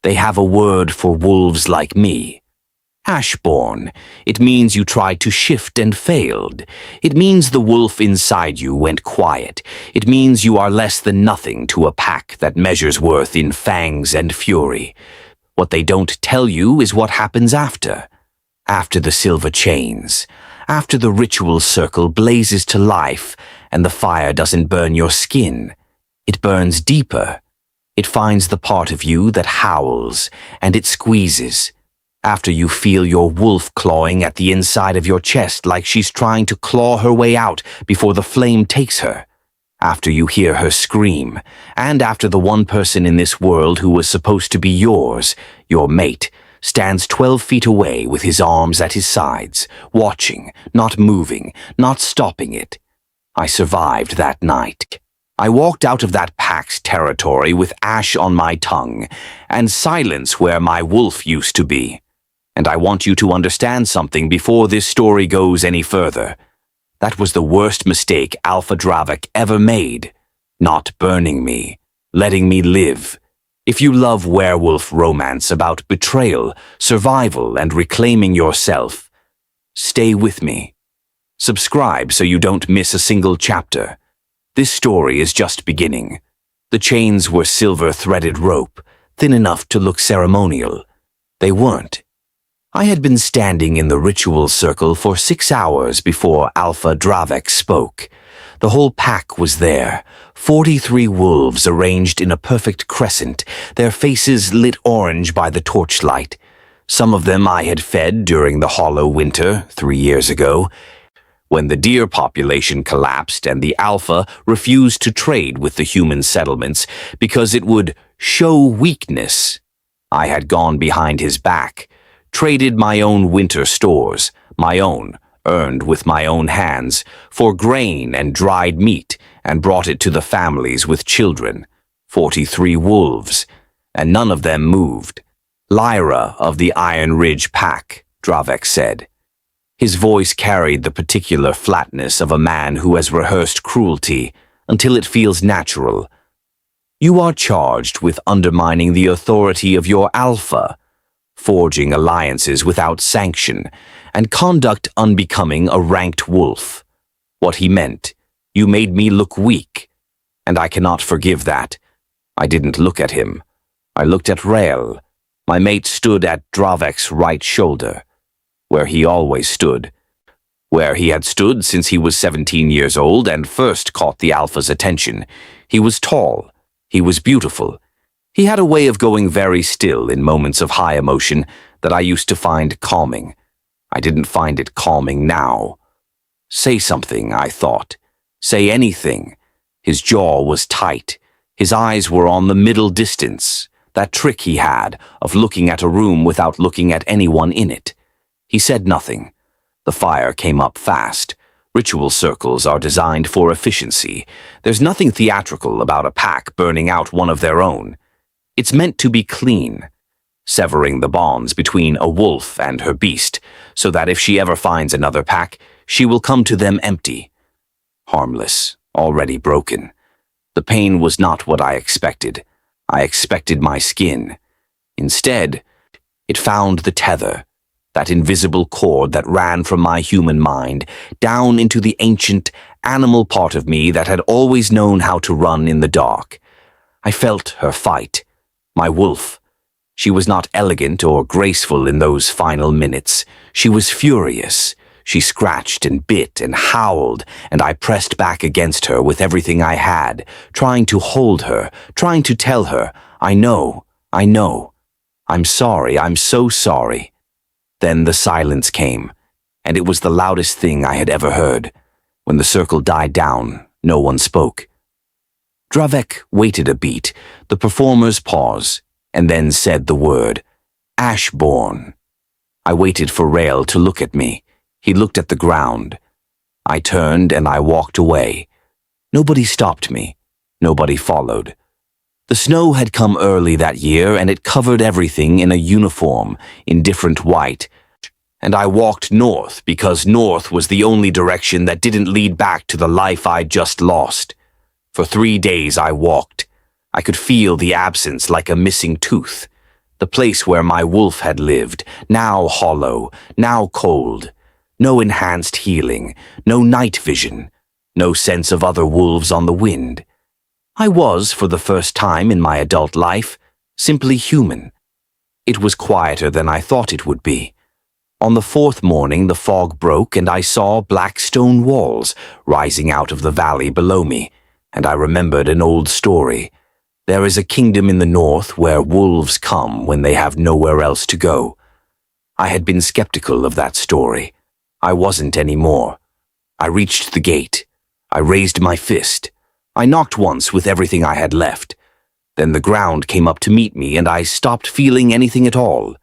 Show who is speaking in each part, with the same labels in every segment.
Speaker 1: They have a word for wolves like me. Ashborn. It means you tried to shift and failed. It means the wolf inside you went quiet. It means you are less than nothing to a pack that measures worth in fangs and fury. What they don't tell you is what happens after. After the silver chains. After the ritual circle blazes to life and the fire doesn't burn your skin. It burns deeper. It finds the part of you that howls, and it squeezes. After you feel your wolf clawing at the inside of your chest like she's trying to claw her way out before the flame takes her. After you hear her scream, and after the one person in this world who was supposed to be yours, your mate, stands 12 feet away with his arms at his sides, watching, not moving, not stopping it. I survived that night. I walked out of that pack's territory with ash on my tongue, and silence where my wolf used to be. And I want you to understand something before this story goes any further. That was the worst mistake Alpha Dravik ever made. Not burning me, letting me live. If you love werewolf romance about betrayal, survival, and reclaiming yourself, stay with me. Subscribe so you don't miss a single chapter. This story is just beginning. The chains were silver-threaded rope, thin enough to look ceremonial. They weren't. I had been standing in the ritual circle for 6 hours before Alpha Dravik spoke. The whole pack was there, 43 wolves arranged in a perfect crescent, their faces lit orange by the torchlight. Some of them I had fed during the hollow winter 3 years ago, when the deer population collapsed and the Alpha refused to trade with the human settlements because it would show weakness. I had gone behind his back, traded my own winter stores, my own, earned with my own hands, for grain and dried meat, and brought it to the families with children. 43 wolves, and none of them moved. Lyra of the Iron Ridge Pack, Dravik said. His voice carried the particular flatness of a man who has rehearsed cruelty until it feels natural. You are charged with undermining the authority of your Alpha, forging alliances without sanction, and conduct unbecoming a ranked wolf. What he meant, you made me look weak, and I cannot forgive that. I didn't look at him. I looked at Rael. My mate stood at Dravik's right shoulder, where he always stood, where he had stood since he was 17 years old and first caught the Alpha's attention. He was tall. He was beautiful. He had a way of going very still in moments of high emotion that I used to find calming. I didn't find it calming now. Say something, I thought. Say anything. His jaw was tight. His eyes were on the middle distance, that trick he had of looking at a room without looking at anyone in it. He said nothing. The fire came up fast. Ritual circles are designed for efficiency. There's nothing theatrical about a pack burning out one of their own. It's meant to be clean, severing the bonds between a wolf and her beast, so that if she ever finds another pack, she will come to them empty. Harmless, already broken. The pain was not what I expected. I expected my skin. Instead, it found the tether, that invisible cord that ran from my human mind down into the ancient, animal part of me that had always known how to run in the dark. I felt her fight. My wolf. She was not elegant or graceful in those final minutes. She was furious. She scratched and bit and howled, and I pressed back against her with everything I had, trying to hold her, trying to tell her, I know. I'm sorry, I'm so sorry. Then the silence came, and it was the loudest thing I had ever heard. When the circle died down, no one spoke. Dravik waited a beat, the performers paused, and then said the word, Ashborn. I waited for Rael to look at me. He looked at the ground. I turned and I walked away. Nobody stopped me. Nobody followed. The snow had come early that year, and it covered everything in a uniform, in different white, and I walked north because north was the only direction that didn't lead back to the life I'd just lost. For 3 days I walked. I could feel the absence like a missing tooth. The place where my wolf had lived, now hollow, now cold. No enhanced healing, no night vision, no sense of other wolves on the wind. I was, for the first time in my adult life, simply human. It was quieter than I thought it would be. On the fourth morning the fog broke and I saw black stone walls rising out of the valley below me, and I remembered an old story. There is a kingdom in the north where wolves come when they have nowhere else to go. I had been skeptical of that story. I wasn't anymore. I reached the gate. I raised my fist. I knocked once with everything I had left. Then the ground came up to meet me and I stopped feeling anything at all.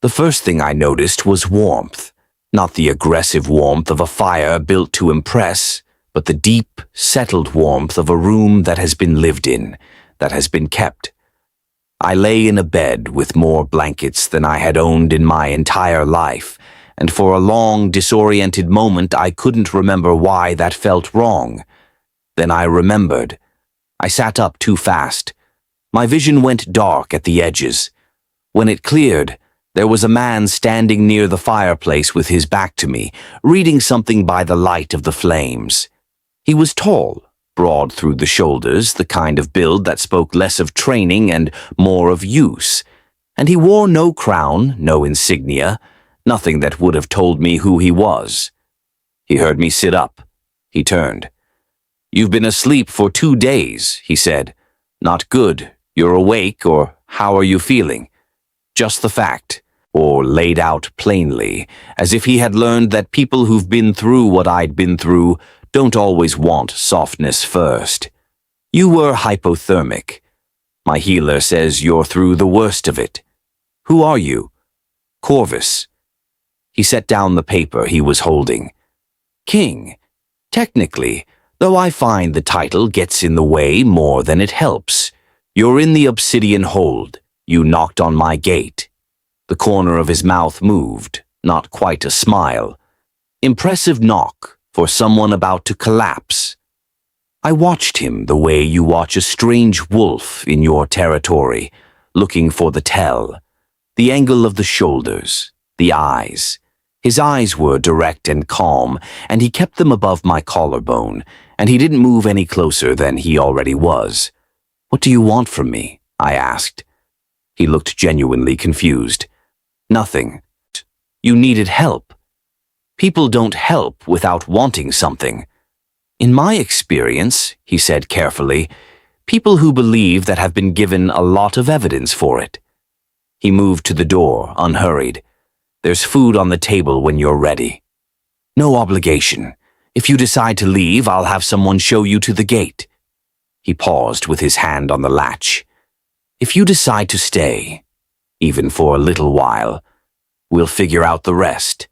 Speaker 1: The first thing I noticed was warmth. Not the aggressive warmth of a fire built to impress, but the deep, settled warmth of a room that has been lived in, that has been kept. I lay in a bed with more blankets than I had owned in my entire life, and for a long, disoriented moment I couldn't remember why that felt wrong. Then I remembered. I sat up too fast. My vision went dark at the edges. When it cleared, there was a man standing near the fireplace with his back to me, reading something by the light of the flames. He was tall, broad through the shoulders, the kind of build that spoke less of training and more of use, and he wore no crown, no insignia, nothing that would have told me who he was. He heard me sit up. He turned. "You've been asleep for 2 days," he said. "Not good. You're awake, or how are you feeling?" Just the fact, or laid out plainly, as if he had learned that people who've been through what I'd been through don't always want softness first. "You were hypothermic. My healer says you're through the worst of it. Who are you?" "Corvus." He set down the paper he was holding. "King. Technically, though I find the title gets in the way more than it helps. You're in the obsidian hold. You knocked on my gate." The corner of his mouth moved, not quite a smile. Impressive knock for someone about to collapse. I watched him the way you watch a strange wolf in your territory, looking for the tell. The angle of the shoulders, the eyes. His eyes were direct and calm, and he kept them above my collarbone, and he didn't move any closer than he already was. "What do you want from me?" I asked. He looked genuinely confused. "Nothing. You needed help." "People don't help without wanting something." "In my experience," he said carefully, "people who believe that have been given a lot of evidence for it." He moved to the door, unhurried. "There's food on the table when you're ready." "No obligation. If you decide to leave, I'll have someone show you to the gate." He paused with his hand on the latch. "If you decide to stay, even for a little while, we'll figure out the rest."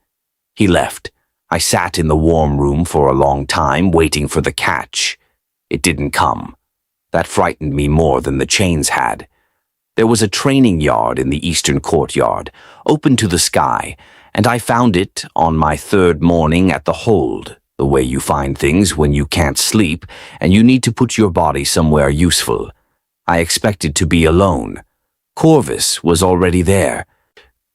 Speaker 1: He left. I sat in the warm room for a long time, waiting for the catch. It didn't come. That frightened me more than the chains had. There was a training yard in the eastern courtyard, open to the sky, and I found it on my third morning at the hold, the way you find things when you can't sleep and you need to put your body somewhere useful. I expected to be alone. Corvus was already there.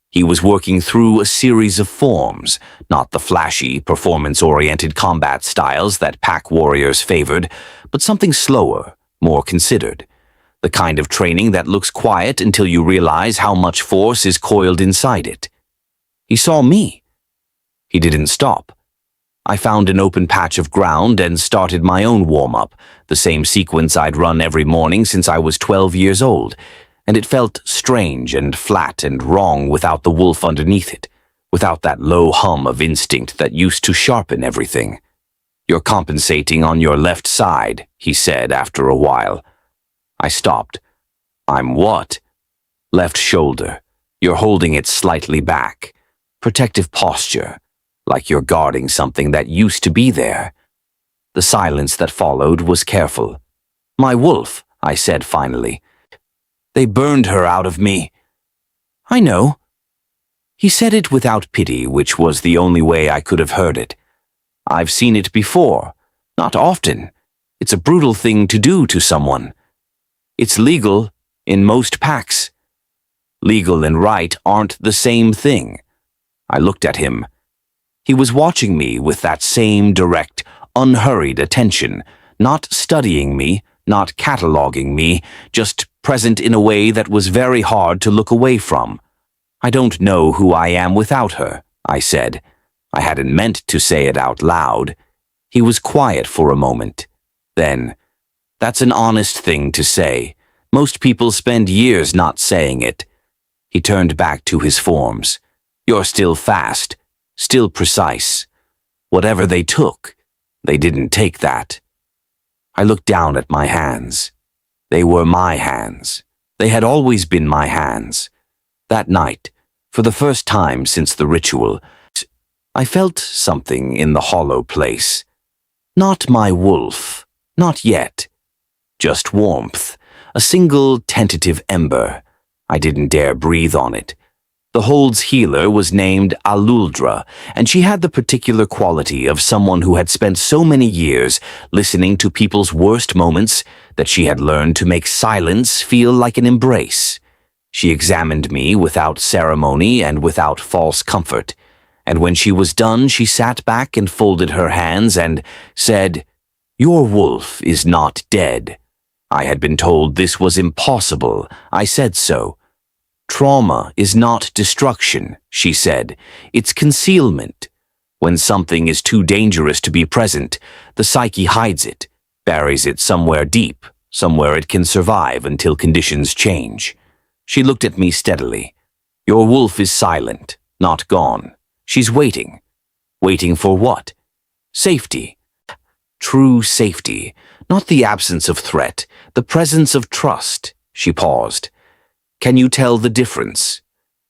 Speaker 1: He was working through a series of forms, not the flashy, performance-oriented combat styles that pack warriors favored, but something slower, more considered. The kind of training that looks quiet until you realize how much force is coiled inside it. He saw me. He didn't stop. I found an open patch of ground and started my own warm-up, the same sequence I'd run every morning since I was 12 years old, and it felt strange and flat and wrong without the wolf underneath it, without that low hum of instinct that used to sharpen everything. "You're compensating on your left side," he said after a while. I stopped. "I'm what?" "Left shoulder. You're holding it slightly back. Protective posture. Like you're guarding something that used to be there." The silence that followed was careful. "My wolf," I said finally. "They burned her out of me." "I know." He said it without pity, which was the only way I could have heard it. "I've seen it before. Not often. It's a brutal thing to do to someone. It's legal in most packs." Legal and right aren't the same thing. I looked at him. He was watching me with that same direct, unhurried attention, not studying me, not cataloging me, just present in a way that was very hard to look away from. I don't know who I am without her, I said. I hadn't meant to say it out loud. He was quiet for a moment. Then, "That's an honest thing to say. Most people spend years not saying it." He turned back to his forms. "You're still fast, still precise. Whatever they took, they didn't take that." I looked down at my hands. They were my hands. They had always been my hands. That night, for the first time since the ritual, I felt something in the hollow place. Not my wolf, not yet. Just warmth, a single tentative ember. I didn't dare breathe on it. The hold's healer was named Aluldra, and she had the particular quality of someone who had spent so many years listening to people's worst moments that she had learned to make silence feel like an embrace. She examined me without ceremony and without false comfort, and when she was done, she sat back and folded her hands and said, "Your wolf is not dead." I had been told this was impossible. I said so. "Trauma is not destruction," she said. "It's concealment. When something is too dangerous to be present, the psyche hides it, buries it somewhere deep, somewhere it can survive until conditions change." She looked at me steadily. "Your wolf is silent, not gone. She's waiting." Waiting for what? Safety. True safety, not the absence of threat, the presence of trust. She paused. "Can you tell the difference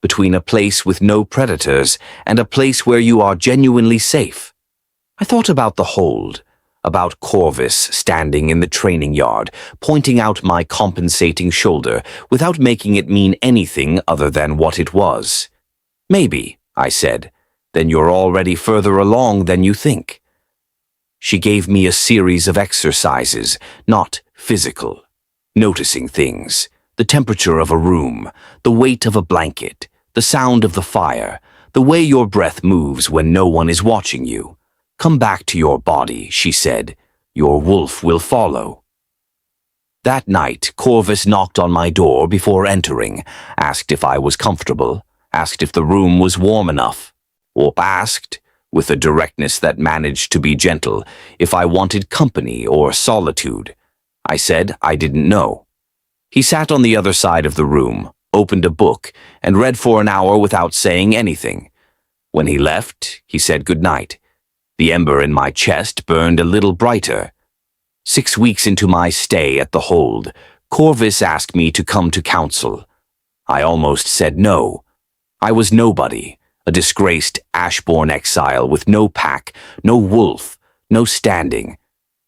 Speaker 1: between a place with no predators and a place where you are genuinely safe?" I thought about the hold, about Corvus standing in the training yard, pointing out my compensating shoulder without making it mean anything other than what it was. "Maybe," I said. "Then you're already further along than you think." She gave me a series of exercises, not physical. Noticing things, the temperature of a room, the weight of a blanket, the sound of the fire, the way your breath moves when no one is watching you. "Come back to your body," she said. "Your wolf will follow." That night, Corvus knocked on my door before entering, asked if I was comfortable, asked if the room was warm enough, or asked, with a directness that managed to be gentle, if I wanted company or solitude. I said I didn't know. He sat on the other side of the room, opened a book, and read for an hour without saying anything. When he left, he said goodnight. The ember in my chest burned a little brighter. 6 weeks into my stay at the hold, Corvus asked me to come to council. I almost said no. I was nobody, a disgraced Ashborn exile with no pack, no wolf, no standing.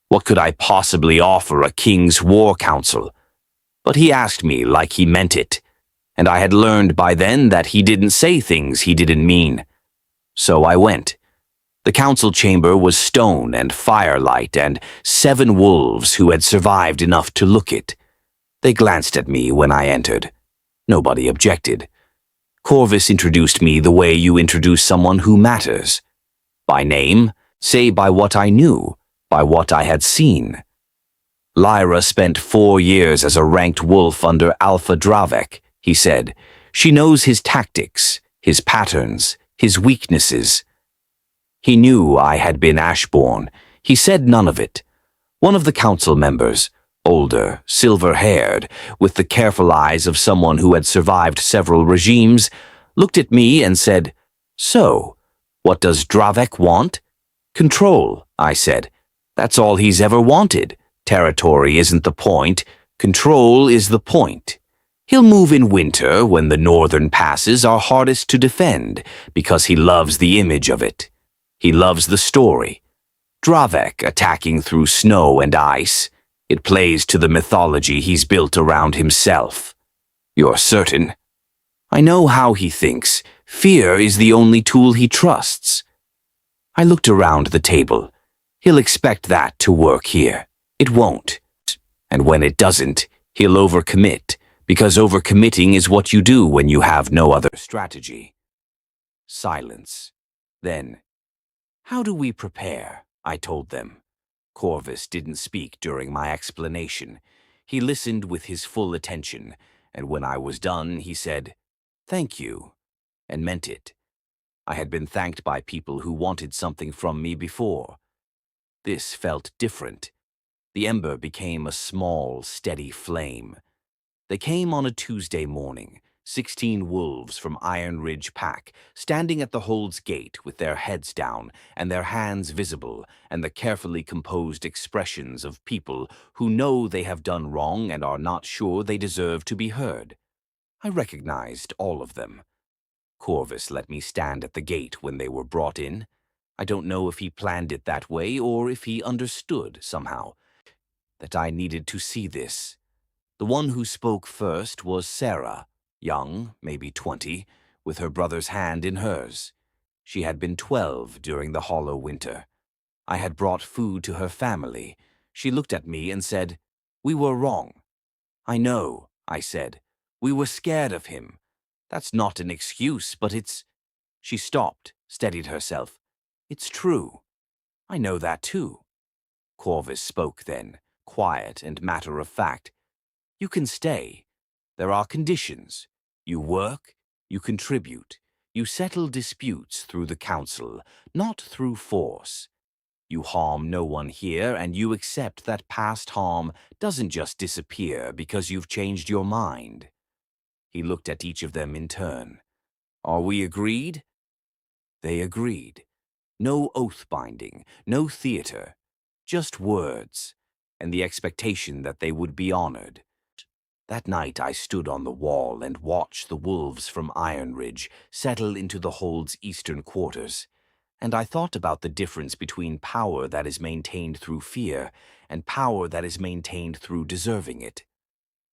Speaker 1: What could I possibly offer a king's war council? But he asked me like he meant it, and I had learned by then that he didn't say things he didn't mean. So I went. The council chamber was stone and firelight and 7 wolves who had survived enough to look it. They glanced at me when I entered. Nobody objected. Corvus introduced me the way you introduce someone who matters. By name, say by what I knew, by what I had seen. Lyra spent 4 years as a ranked wolf under Alpha Dravek, he said. She knows his tactics, his patterns, his weaknesses. He knew I had been Ashborn. He said none of it. One of the council members, older, silver-haired, with the careful eyes of someone who had survived several regimes, looked at me and said, "So, what does Dravek want?" "Control," I said. "That's all he's ever wanted. Territory isn't the point. Control is the point. He'll move in winter when the northern passes are hardest to defend because he loves the image of it. He loves the story. Dravek attacking through snow and ice. It plays to the mythology he's built around himself." "You're certain?" "I know how he thinks. Fear is the only tool he trusts." I looked around the table. He'll expect that to work here. It won't. And when it doesn't, he'll overcommit, Because overcommitting is what you do when you have no other strategy. Silence. Then, "How do we prepare?" I told them. Corvus didn't speak during my explanation. He listened with his full attention, and when I was done, he said, "Thank you," and meant it. I had been thanked by people who wanted something from me before. This felt different. The ember became a small, steady flame. They came on a Tuesday morning, 16 wolves from Iron Ridge Pack, standing at the hold's gate with their heads down and their hands visible, and the carefully composed expressions of people who know they have done wrong and are not sure they deserve to be heard. I recognized all of them. Corvus let me stand at the gate when they were brought in. I don't know if he planned it that way or if he understood, somehow, that I needed to see this. The one who spoke first was Sarah, young, maybe 20, with her brother's hand in hers. She had been 12 during the hollow winter. I had brought food to her family. She looked at me and said, "We were wrong." "I know," I said. "We were scared of him. That's not an excuse, but it's—" She stopped, steadied herself. "It's true. I know that too." Corvus spoke then, quiet and matter-of-fact. "You can stay. There are conditions. You work, you contribute, you settle disputes through the council, not through force. You harm no one here, and you accept that past harm doesn't just disappear because you've changed your mind." He looked at each of them in turn. "Are we agreed?" They agreed. No oath-binding, no theater, just words, and the expectation that they would be honored. That night I stood on the wall and watched the wolves from Iron Ridge settle into the hold's eastern quarters, and I thought about the difference between power that is maintained through fear and power that is maintained through deserving it.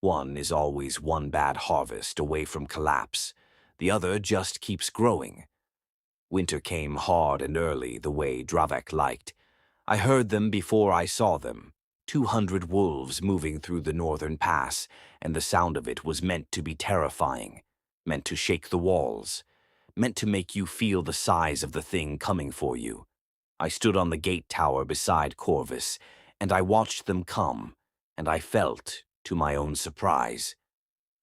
Speaker 1: One is always one bad harvest away from collapse. The other just keeps growing. Winter came hard and early, the way Dravek liked. I heard them before I saw them. 200 wolves moving through the northern pass, and the sound of it was meant to be terrifying, meant to shake the walls, meant to make you feel the size of the thing coming for you. I stood on the gate tower beside Corvus, and I watched them come, and I felt, to my own surprise,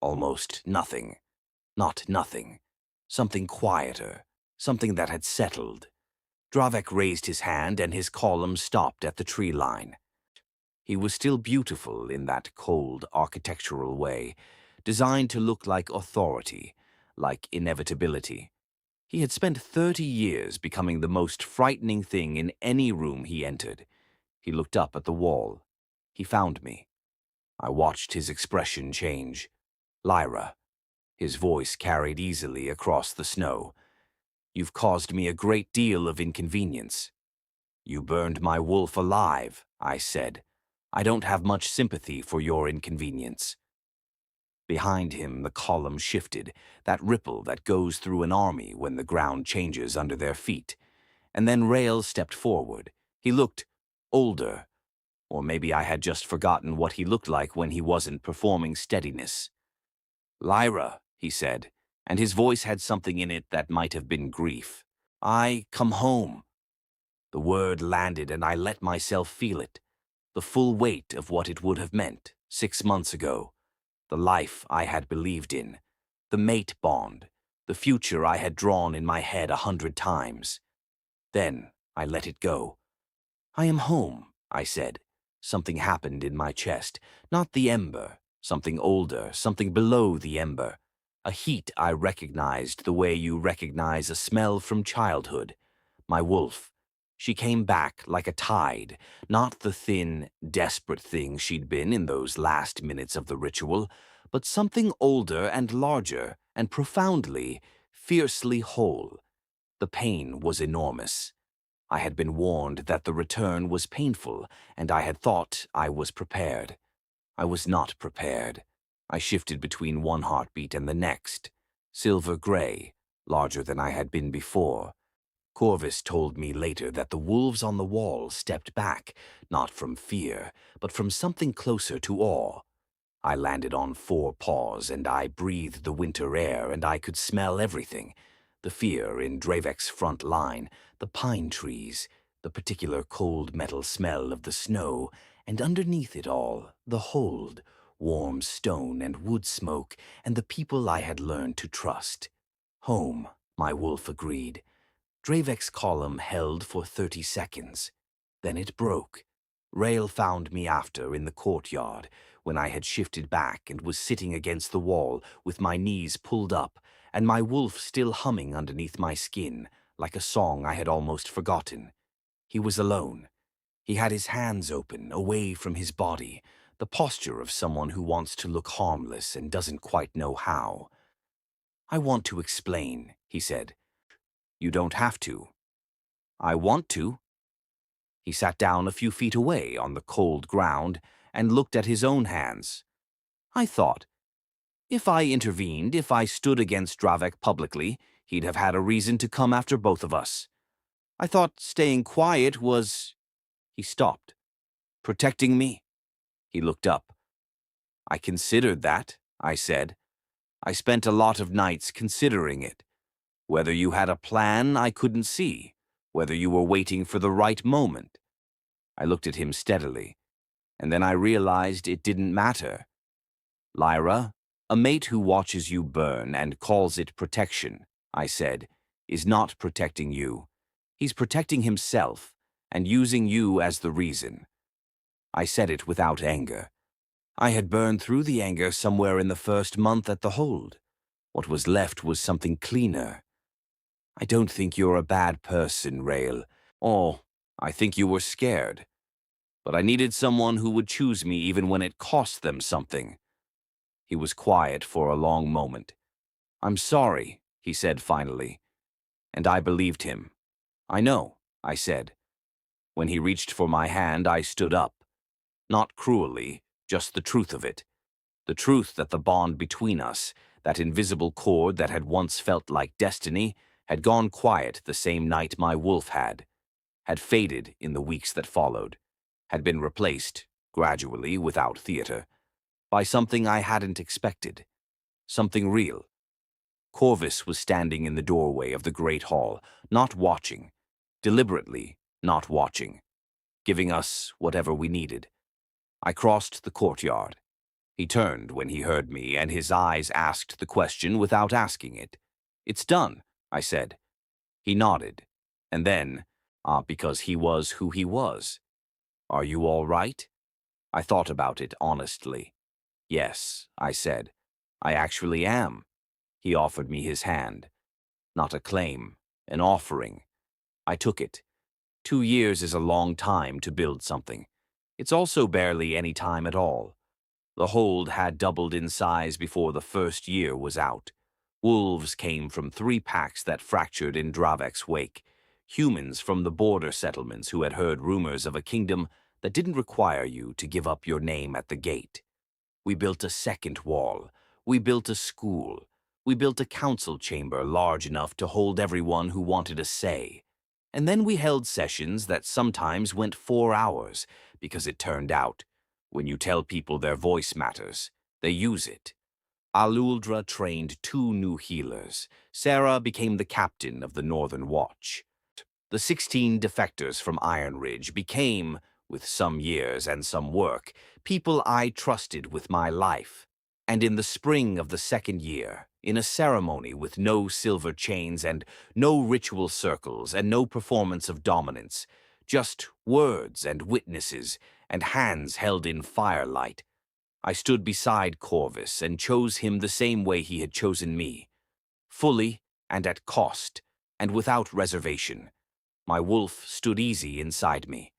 Speaker 1: almost nothing. Not nothing. Something quieter, something that had settled. Dravek raised his hand and his column stopped at the tree line. He was still beautiful in that cold, architectural way, designed to look like authority, like inevitability. He had spent 30 years becoming the most frightening thing in any room he entered. He looked up at the wall. He found me. I watched his expression change. "Lyra." His voice carried easily across the snow. "You've caused me a great deal of inconvenience." "You burned my wolf alive," I said. "I don't have much sympathy for your inconvenience." Behind him, the column shifted, that ripple that goes through an army when the ground changes under their feet. And then Rael stepped forward. He looked older, or maybe I had just forgotten what he looked like when he wasn't performing steadiness. "Lyra," he said, and his voice had something in it that might have been grief. "I come home." The word landed and I let myself feel it, the full weight of what it would have meant 6 months ago, the life I had believed in, the mate bond, the future I had drawn in my head 100 times. Then I let it go. "I am home," I said. Something happened in my chest, not the ember, something older, something below the ember. A heat I recognized the way you recognize a smell from childhood. My wolf. She came back like a tide, not the thin, desperate thing she'd been in those last minutes of the ritual, but something older and larger and profoundly, fiercely whole. The pain was enormous. I had been warned that the return was painful, and I had thought I was prepared. I was not prepared. I shifted between one heartbeat and the next. Silver gray, larger than I had been before. Corvus told me later that the wolves on the wall stepped back, not from fear, but from something closer to awe. I landed on 4 paws, and I breathed the winter air, and I could smell everything. The fear in Dravek's front line, the pine trees, the particular cold metal smell of the snow, and underneath it all, the hold, warm stone and wood smoke, and the people I had learned to trust. Home, my wolf agreed. Dravek's column held for 30 seconds. Then it broke. Rail found me after in the courtyard, when I had shifted back and was sitting against the wall with my knees pulled up, and my wolf still humming underneath my skin, like a song I had almost forgotten. He was alone. He had his hands open, away from his body, the posture of someone who wants to look harmless and doesn't quite know how. "I want to explain," he said. "You don't have to." "I want to." He sat down a few feet away on the cold ground and looked at his own hands. I thought, if I intervened, if I stood against Dravek publicly, he'd have had a reason to come after both of us. I thought staying quiet was... He stopped. "Protecting me?" He looked up. "I considered that," I said. "I spent a lot of nights considering it. Whether you had a plan, I couldn't see. Whether you were waiting for the right moment." I looked at him steadily, and then I realized it didn't matter. "Lyra, a mate who watches you burn and calls it protection," I said, "is not protecting you. He's protecting himself and using you as the reason." I said it without anger. I had burned through the anger somewhere in the first month at the hold. What was left was something cleaner. "I don't think you're a bad person, Rail. Oh, I think you were scared. But I needed someone who would choose me even when it cost them something." He was quiet for a long moment. "I'm sorry," he said finally. And I believed him. "I know," I said. When he reached for my hand, I stood up. Not cruelly, just the truth of it. The truth that the bond between us, that invisible cord that had once felt like destiny, had gone quiet the same night my wolf had faded in the weeks that followed, had been replaced, gradually, without theater, by something I hadn't expected, something real. Corvus was standing in the doorway of the great hall, not watching, deliberately not watching, giving us whatever we needed. I crossed the courtyard. He turned when he heard me, and his eyes asked the question without asking it. "It's done," I said. He nodded, and then, because he was who he was. "Are you all right?" I thought about it honestly. "Yes," I said. "I actually am." He offered me his hand. Not a claim, an offering. I took it. 2 years is a long time to build something. It's also barely any time at all. The hold had doubled in size before the first year was out. Wolves came from 3 packs that fractured in Dravek's wake. Humans from the border settlements who had heard rumors of a kingdom that didn't require you to give up your name at the gate. We built a second wall. We built a school. We built a council chamber large enough to hold everyone who wanted a say. And then we held sessions that sometimes went 4 hours, because it turned out, when you tell people their voice matters, they use it. Aluldra trained 2 new healers. Sarah became the captain of the Northern Watch. The 16 defectors from Iron Ridge became, with some years and some work, people I trusted with my life. And in the spring of the 2nd year, in a ceremony with no silver chains and no ritual circles and no performance of dominance, just words and witnesses and hands held in firelight, I stood beside Corvus and chose him the same way he had chosen me, fully and at cost and without reservation. My wolf stood easy inside me.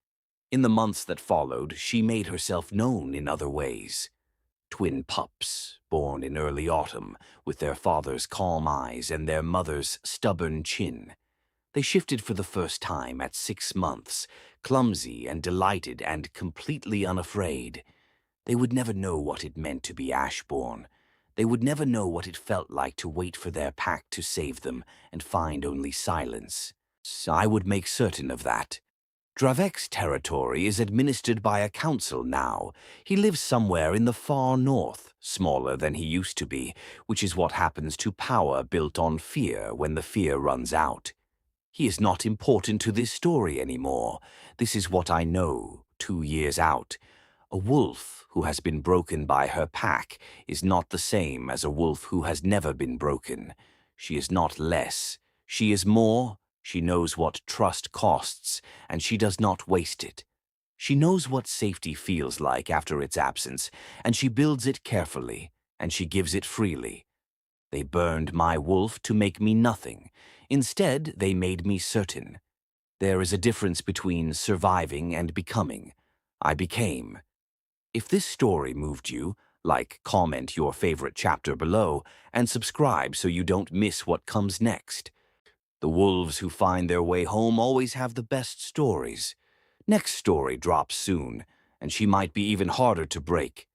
Speaker 1: In the months that followed, she made herself known in other ways. Twin pups, born in early autumn, with their father's calm eyes and their mother's stubborn chin. They shifted for the first time at 6 months, clumsy and delighted and completely unafraid. They would never know what it meant to be Ashborn. They would never know what it felt like to wait for their pack to save them and find only silence. So I would make certain of that. Dravek's territory is administered by a council now. He lives somewhere in the far north, smaller than he used to be, which is what happens to power built on fear when the fear runs out. He is not important to this story anymore. This is what I know, 2 years out. A wolf who has been broken by her pack is not the same as a wolf who has never been broken. She is not less. She is more. She knows what trust costs, and she does not waste it. She knows what safety feels like after its absence, and she builds it carefully, and she gives it freely. They burned my wolf to make me nothing. Instead, they made me certain. There is a difference between surviving and becoming. I became. If this story moved you, like, comment your favorite chapter below, and subscribe so you don't miss what comes next. The wolves who find their way home always have the best stories. Next story drops soon, and she might be even harder to break.